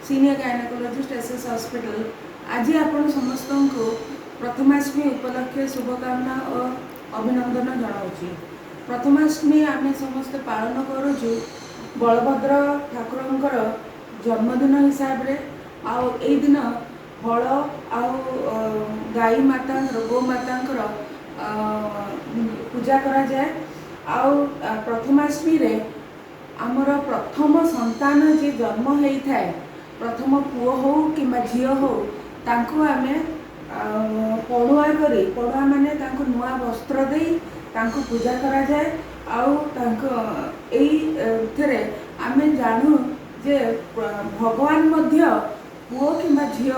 Senior gynaecologist SS hospital. आज आपण समस्त को प्रथमाष्टमी उपलक्षे शुभकामना और अभिनंदन जनाऊँ। प्रथमाष्टमी आम समस्त पालन करुचु बलभद्र ठाकुरंकर जन्मदिन हिसाब रे। आई दिन हल गाई माता गो माता पूजा करा जाए। प्रथमाष्टमी रे आमर प्रथम संतान जे जन्म होता है, प्रथम पुओ हो कि झी हो, तांको आमे पड़ुआ करी, पड़ुआ माने तांको नुआ वस्त्र दे तांको पूजा करा जाए। एथिरे आमे जानू जे भगवान मध्य पुओ कि झी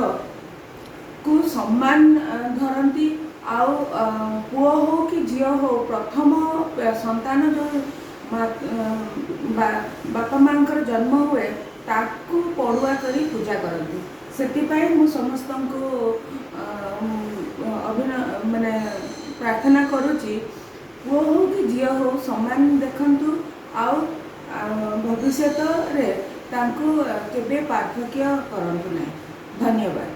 को सम्मान धरती। पुओ हो कि झी हो, प्रथम संतान जो बापा माँ जन्म हुए ताकू पड़ुआ करी पूजा करती। से मु समस्त को माने प्रार्थना करुच्ची, पुओ हो कि झी हो सम्मान देखंतु। भविष्य रे तांको केबे पार्थक्य करंतु नहीं। धन्यवाद।